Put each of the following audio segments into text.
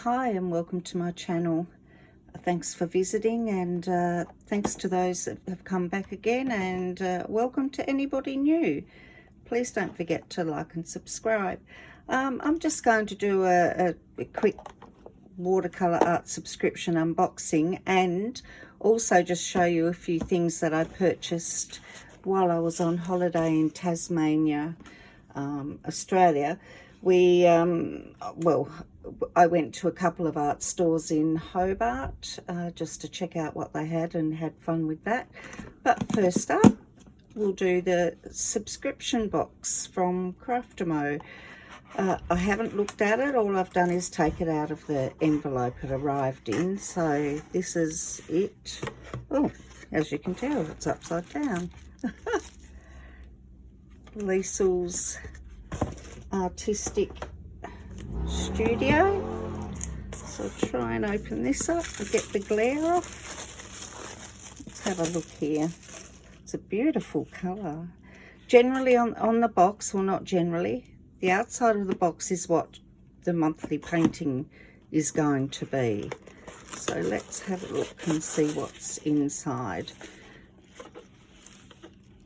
Hi and welcome to my channel. Thanks for visiting, and thanks to those that have come back again, and welcome to anybody new. Please don't forget to like and subscribe. I'm just going to do a quick watercolor art subscription unboxing, and also just show you a few things that I purchased while I was on holiday in Tasmania, Australia. I went to a couple of art stores in Hobart just to check out what they had, and had fun with that. But first up, we'll do the subscription box from Craftamo. I haven't looked at it. All I've done is take it out of the envelope it arrived in. So this is it. Oh, as you can tell, it's upside down. Liesl's Artistic Studio. So I'll try and open this up and get the glare off. Let's have a look here. It's a beautiful colour. Generally on the box, or not generally, the outside of the box is what the monthly painting is going to be. So let's have a look and see what's inside.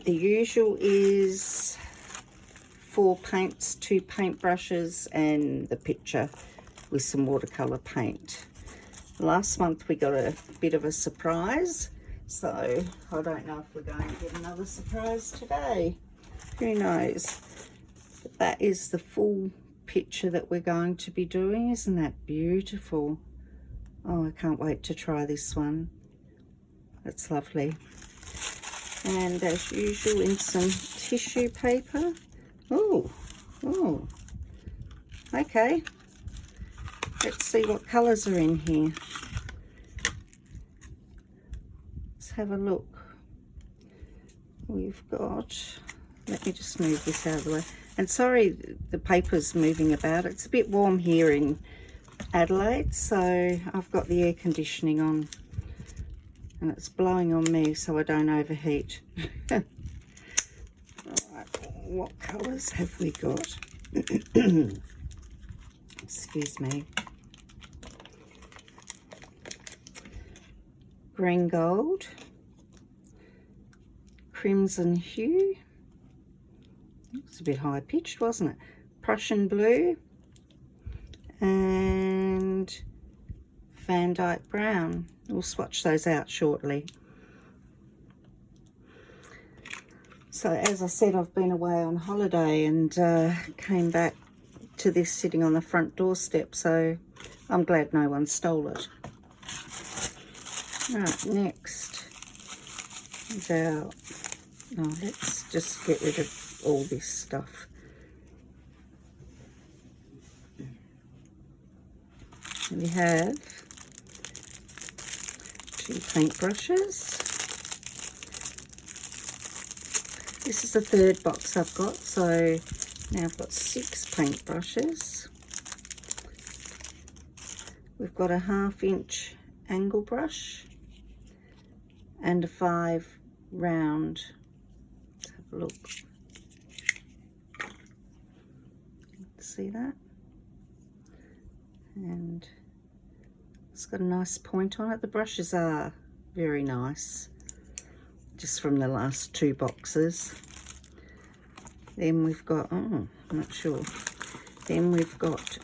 The usual is 4 paints, 2 paintbrushes, and the picture with some watercolour paint. Last month we got a bit of a surprise, so I don't know if we're going to get another surprise today. Who knows? But that is the full picture that we're going to be doing. Isn't that beautiful? Oh, I can't wait to try this one. That's lovely. And as usual, in some tissue paper. Oh, okay. Let's see what colours are in here. Let's have a look. We've got, let me just move this out of the way. And sorry, the paper's moving about. It's a bit warm here in Adelaide, so I've got the air conditioning on. And it's blowing on me so I don't overheat. What colours have we got? Excuse me. Green gold, crimson hue. It's a bit high pitched, wasn't it? Prussian blue and Van Dyke brown. We'll swatch those out shortly. So as I said, I've been away on holiday and came back to this sitting on the front doorstep, so I'm glad no one stole it. Right, next is our, oh, let's just get rid of all this stuff. We have 2 paintbrushes. This is the 3rd box I've got, so now I've got 6 paintbrushes. We've got a 1/2 inch angle brush and a 5 round. Let's have a look. See that? And it's got a nice point on it. The brushes are very nice, just from the last 2 boxes. Then we've got, oh, I'm not sure. Then we've got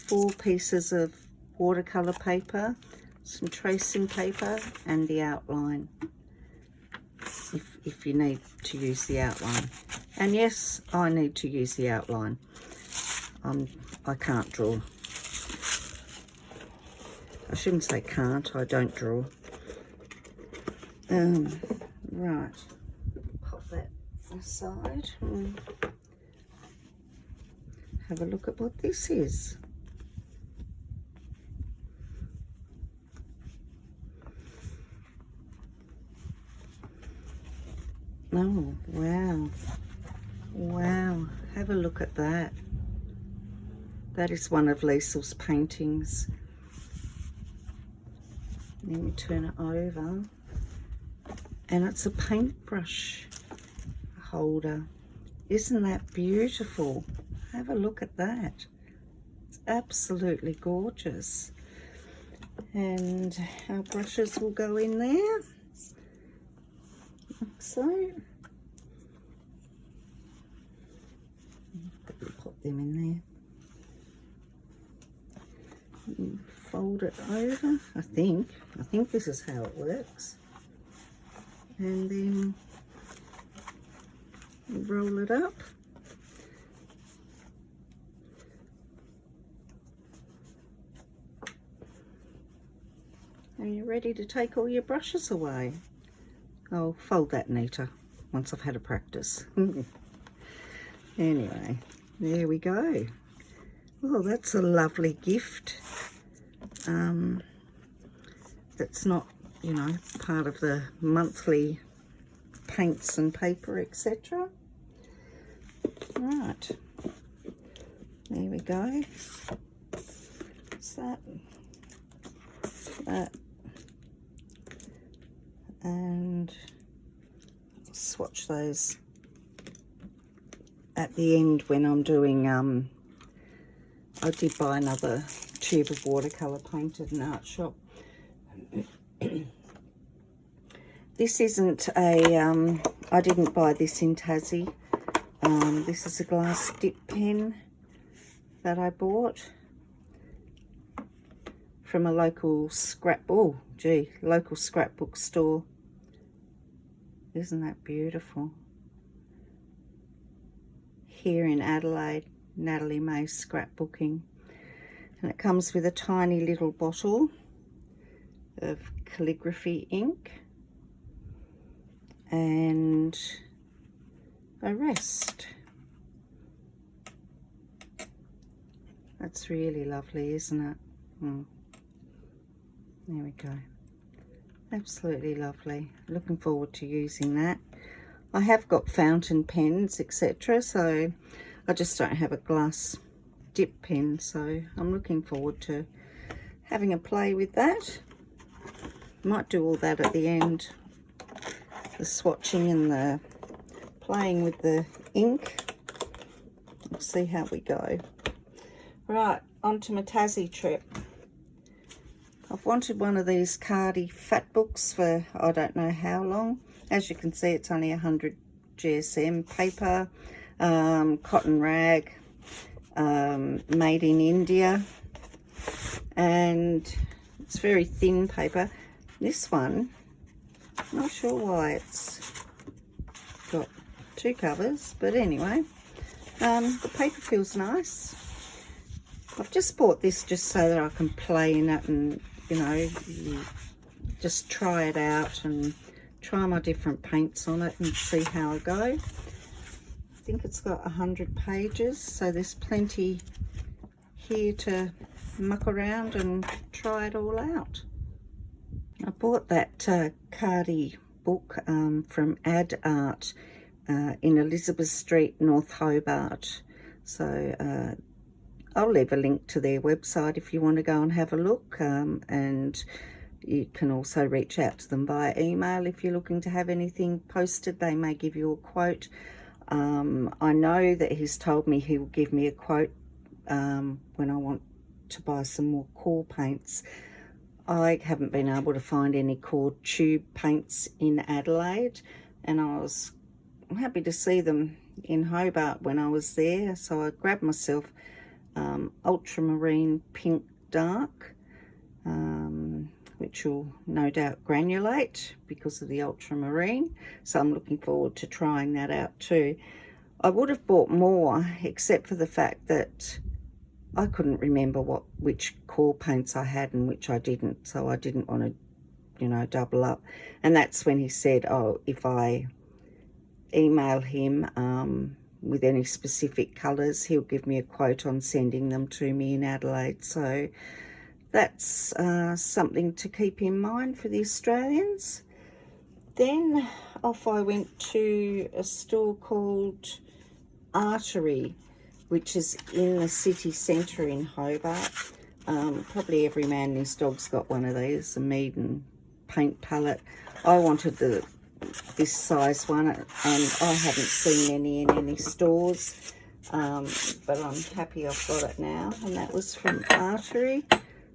4 pieces of watercolour paper, some tracing paper, and the outline, if you need to use the outline. And yes, I need to use the outline. I can't draw. I shouldn't say can't, I don't draw. Right, pop that aside and have a look at what this is. Oh, wow. Wow, have a look at that. That is one of Liesl's paintings. Let me turn it over. And it's a paintbrush holder. Isn't that beautiful? Have a look at that. It's absolutely gorgeous. And our brushes will go in there, like so. Pop them in there. And fold it over. I think this is how it works. And then roll it up. And you're ready to take all your brushes away. I'll fold that neater once I've had a practice. Anyway, there we go. Oh, that's a lovely gift. That's not, you know, part of the monthly paints and paper, etc. Right, there we go. What's that? That. And swatch those at the end when I'm doing, I did buy another tube of watercolour paint at an art shop. This isn't a, I didn't buy this in Tassie. This is a glass dip pen that I bought from a local local scrapbook store. Isn't that beautiful? Here in Adelaide, Natalia May Scrapbooking. And it comes with a tiny little bottle of calligraphy ink and a rest. That's really lovely, isn't it? There we go. Absolutely lovely. Looking forward to using that. I have got fountain pens, etc. So I just don't have a glass dip pen. So I'm looking forward to having a play with that. Might do all that at the end. The swatching and the playing with the ink. We'll see how we go. Right, on to my Tassie trip. I've wanted one of these Cardi fat books for I don't know how long. As you can see, it's only 100 GSM paper, cotton rag, made in India, and it's very thin paper. This one, I'm not sure why it's got two covers, but anyway, the paper feels nice. I've just bought this just so that I can play in it and, you know, just try it out and try my different paints on it and see how I go. I think it's got 100 pages, so there's plenty here to muck around and try it all out. I bought that Cardi book from adArt in Elizabeth Street, North Hobart. So I'll leave a link to their website if you want to go and have a look, and you can also reach out to them via email if you're looking to have anything posted. They may give you a quote. I know that he's told me he will give me a quote when I want to buy some more core paints. I haven't been able to find any core tube paints in Adelaide, and I was happy to see them in Hobart when I was there, so I grabbed myself ultramarine pink dark, which will no doubt granulate because of the ultramarine, so I'm looking forward to trying that out too. I would have bought more, except for the fact that I couldn't remember which core paints I had and which I didn't, so I didn't want to, you know, double up. And that's when he said, oh, if I email him with any specific colours, he'll give me a quote on sending them to me in Adelaide. So that's something to keep in mind for the Australians. Then off I went to a store called Artery, which is in the city centre in Hobart. Probably every man and his dog's got one of these, a Mead paint palette. I wanted this size one, and I haven't seen any in any stores. but I'm happy I've got it now. And that was from Artery,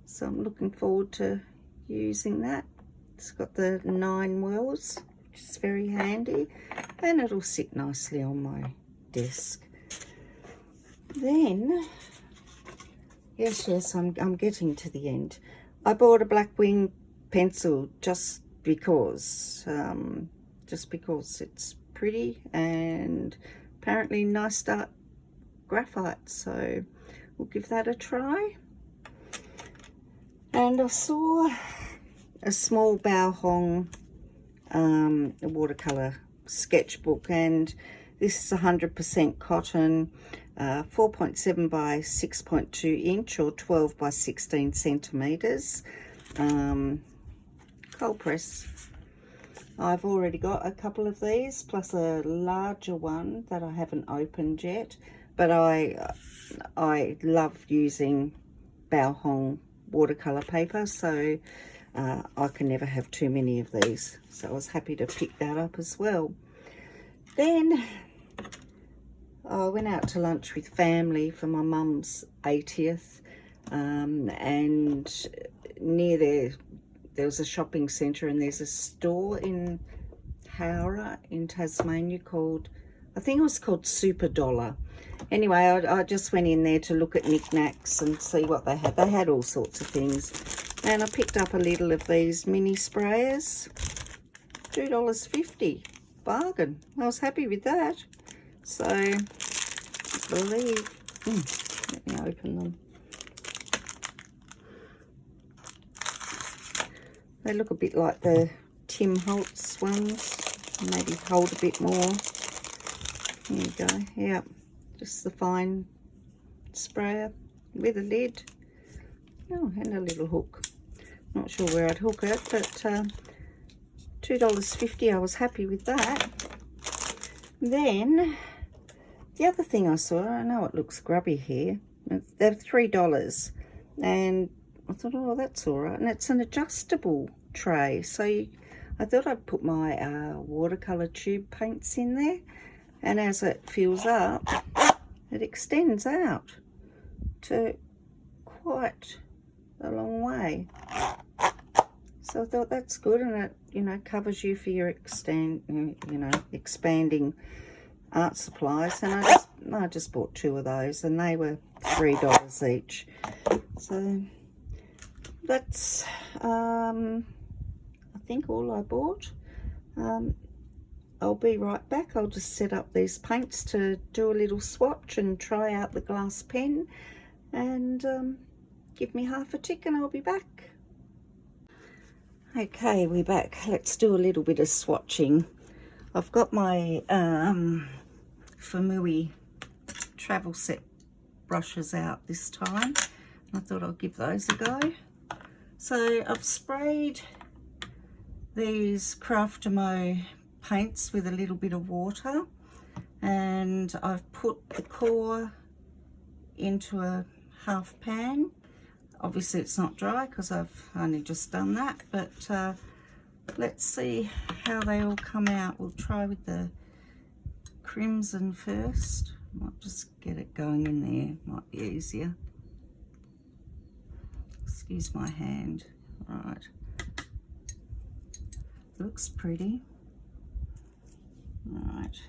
so I'm looking forward to using that. It's got the 9 wells, which is very handy, and it'll sit nicely on my desk. Then, yes, I'm getting to the end. I bought a black wing pencil just because it's pretty and apparently nice dark graphite, so we'll give that a try. And I saw a small Bao Hong watercolor sketchbook, and this is 100% cotton, 4.7 by 6.2 inch or 12 by 16 centimeters, cold press. I've already got a couple of these plus a larger one that I haven't opened yet, but I love using Bao Hong watercolor paper, so I can never have too many of these, so I was happy to pick that up as well. Then I went out to lunch with family for my mum's 80th, and near there was a shopping centre, and there's a store in Hobart in Tasmania called, I think it was called Super Dollar. Anyway, I just went in there to look at knickknacks and see what they had. They had all sorts of things, and I picked up a little of these mini sprayers, $2.50, bargain. I was happy with that. So I believe, let me open them. They look a bit like the Tim Holtz ones, maybe hold a bit more. There you go, yeah, just the fine sprayer with a lid. Oh, and a little hook. Not sure where I'd hook it, but $2.50, I was happy with that. Then, the other thing I saw, I know it looks grubby here, they're $3, and I thought, oh, that's all right. And it's an adjustable tray, so I thought I'd put my watercolor tube paints in there, and as it fills up, it extends out to quite a long way. So I thought that's good, and it, you know, covers you for your expanding art supplies. And I just bought 2 of those, and they were $3 each. So that's I think all I bought. I'll be right back. I'll just set up these paints to do a little swatch and try out the glass pen, and give me half a tick and I'll be back. Okay, we're back. Let's do a little bit of swatching. I've got my Famui travel set brushes out this time. I thought I'll give those a go. So I've sprayed these Craftamo paints with a little bit of water, and I've put the core into a half pan. Obviously it's not dry because I've only just done that, but let's see how they all come out. We'll try with the crimson first. Might just get it going in there, might be easier. Excuse my hand. All right, looks pretty. All right.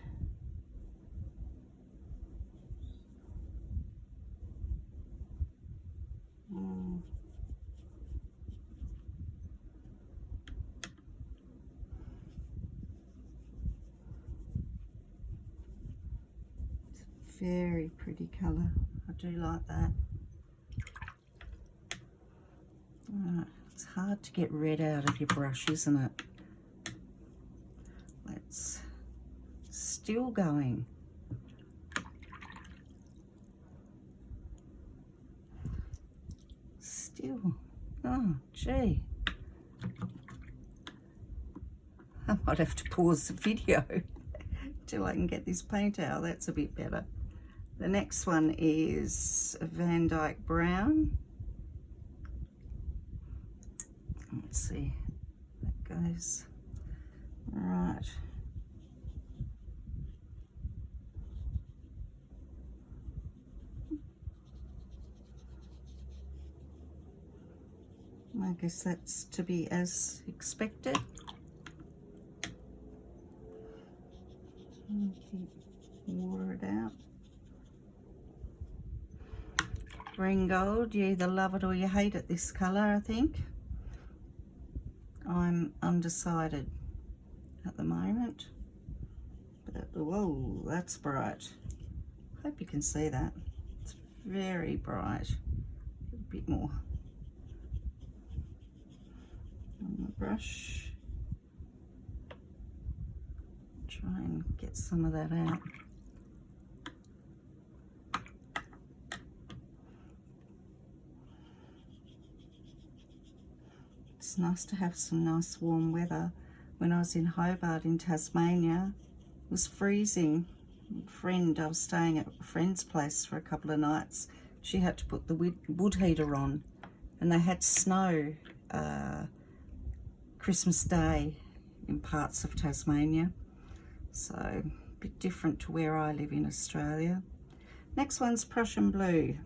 It's a very pretty colour. I do like that. It's hard to get red out of your brush, isn't it? Let's still going. Still. Oh, gee. I might have to pause the video till I can get this paint out. That's a bit better. The next one is a Van Dyke Brown. Let's see how that goes. All right. guess that's to be as expected. Water it out. Green gold, you either love it or you hate it, this colour, I think. I'm undecided at the moment. But, whoa, that's bright. Hope you can see that. It's very bright. A bit more on the brush. Try and get some of that out. It's nice to have some nice warm weather. When I was in Hobart in Tasmania, it was freezing. I was staying at a friend's place for a couple of nights. She had to put the wood heater on, and they had snow Christmas Day in parts of Tasmania. So a bit different to where I live in Australia. Next one's Prussian blue.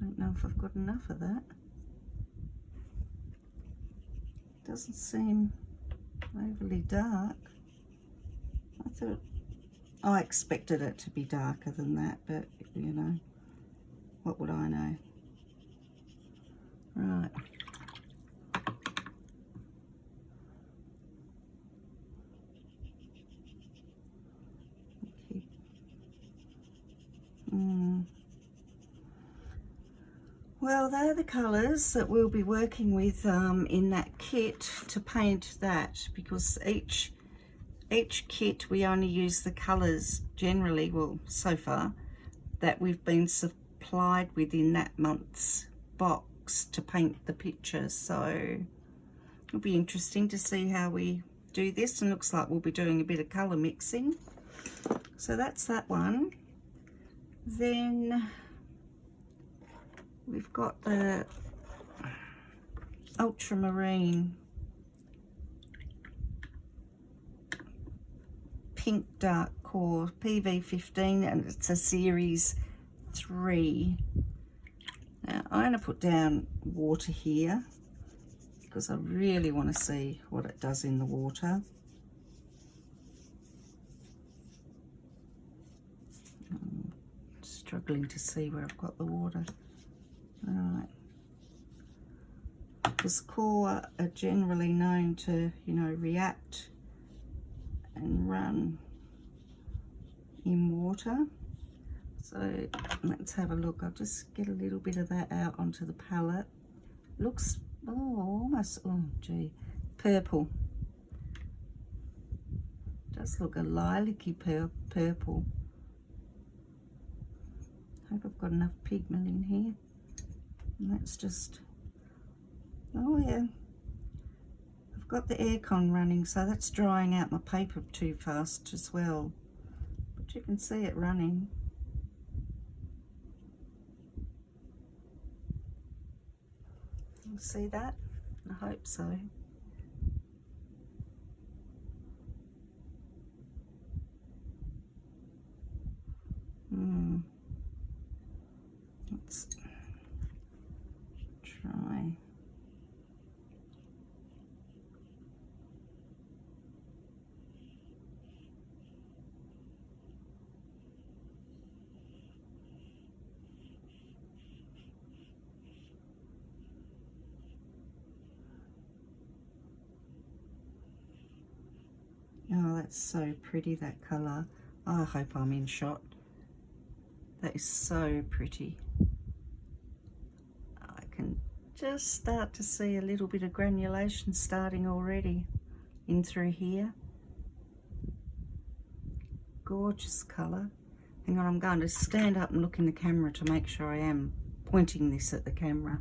Don't know if I've got enough of that. Doesn't seem overly dark. I expected it to be darker than that, but you know, what would I know? Right. Okay. Well, they're the colours that we'll be working with in that kit to paint that, because each kit we only use the colours generally, well so far, that we've been supplied with in that month's box to paint the pictures. So it'll be interesting to see how we do this, and looks like we'll be doing a bit of colour mixing. So that's that one. Then we've got the ultramarine pink dark core PV15, and it's a series 3. Now I'm going to put down water here because I really want to see what it does in the water. I'm struggling to see where I've got the water. Alright, because core are generally known to, you know, react and run in water. So let's have a look. I'll just get a little bit of that out onto the palette. Looks almost, oh gee, purple. Does look a lilac-y purple. Hope I've got enough pigment in here. And that's just, oh yeah, I've got the aircon running, so that's drying out my paper too fast as well, but you can see it running. You see that? I hope so. Let's try. Oh, that's so pretty, that colour. Oh, I hope I'm in shot. That is so pretty. I can just start to see a little bit of granulation starting already in through here. Gorgeous colour. Hang on, I'm going to stand up and look in the camera to make sure I am pointing this at the camera.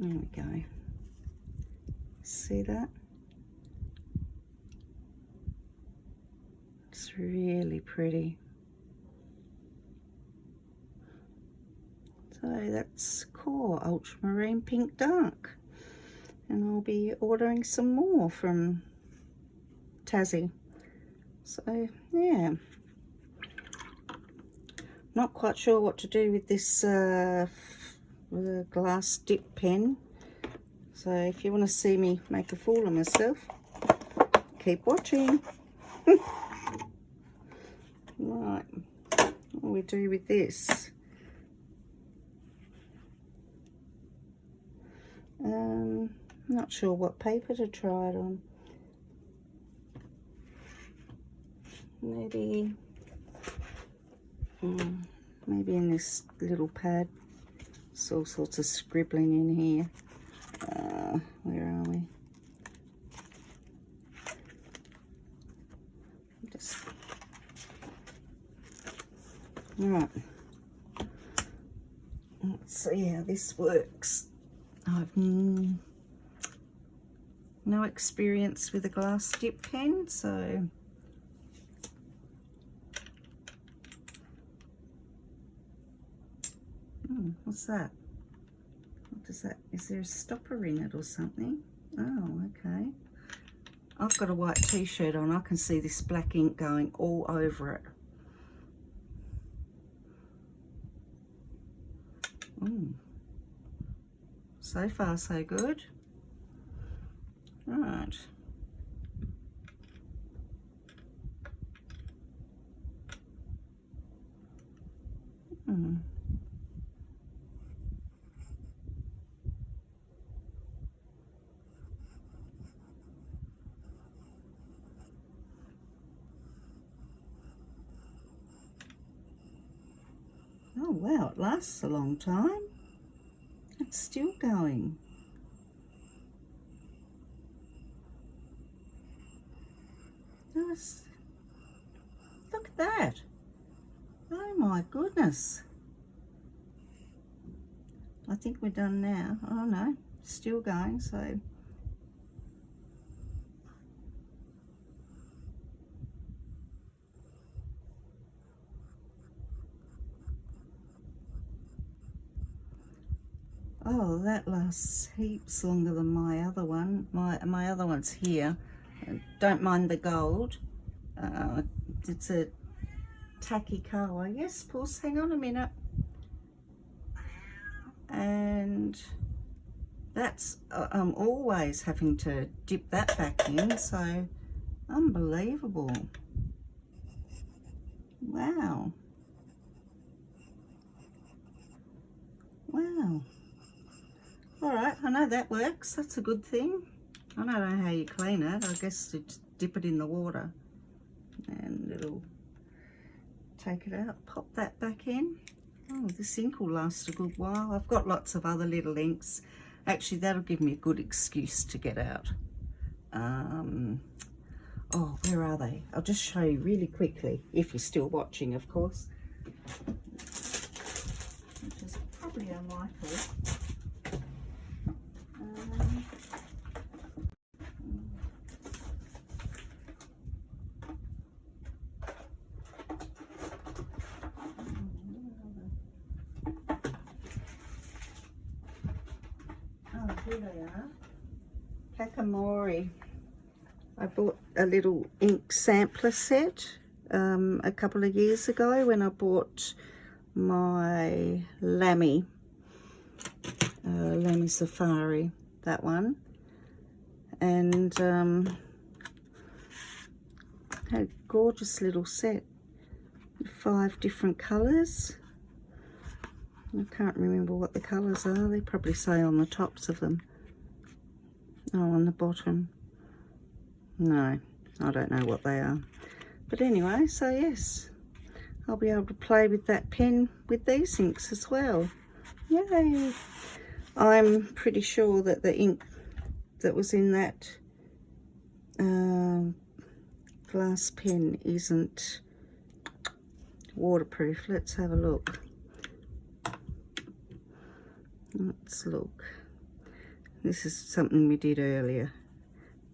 There we go. See that? It's really pretty. So that's core ultramarine pink dark, and I'll be ordering some more from Tassie. So yeah, Not quite sure what to do with this glass dip pen. So if you want to see me make a fool of myself, keep watching. Right, what do we do with this? Not sure what paper to try it on. Maybe in this little pad. There's all sorts of scribbling in here. Where are we? Right. Let's see how this works. I've no experience with a glass dip pen, so what's that? What does that? Is there a stopper in it or something? Oh, okay. I've got a white t-shirt on. I can see this black ink going all over it. So far so good. Right. Oh wow, it lasts a long time. It's still going. Look at that. Oh my goodness. I think we're done now. Oh no, still going, so. Oh, that lasts heaps longer than my other one. My other one's here. Don't mind the gold. It's a tacky colour. Yes, Puss, hang on a minute. And that's, I'm always having to dip that back in, so unbelievable. Wow. Wow. All right, I know that works. That's a good thing. I don't know how you clean it. I guess you just dip it in the water and it'll take it out. Pop that back in. Oh, this ink will last a good while. I've got lots of other little inks. Actually, that'll give me a good excuse to get out. Oh, where are they? I'll just show you really quickly, if you're still watching, of course. Which is probably unlikely. Here they are. Kakamori. I bought a little ink sampler set a couple of years ago when I bought my Lamy Safari, that one, and had a gorgeous little set with 5 different colours. I can't remember what the colours are. They probably say on the tops of them. Oh, on the bottom. No, I don't know what they are. But anyway, so yes, I'll be able to play with that pen with these inks as well. Yay! I'm pretty sure that the ink that was in that glass pen isn't waterproof. Let's have a look. Let's look. This is something we did earlier.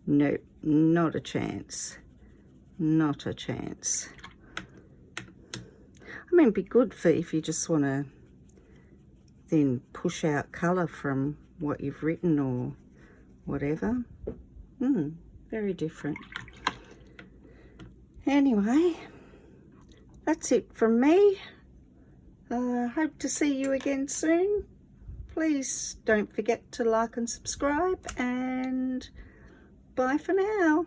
Nope, not a chance. Not a chance. I mean, it'd be good for if you just want to then push out colour from what you've written or whatever. Very different. Anyway, that's it from me. Hope to see you again soon. Please don't forget to like and subscribe, and bye for now.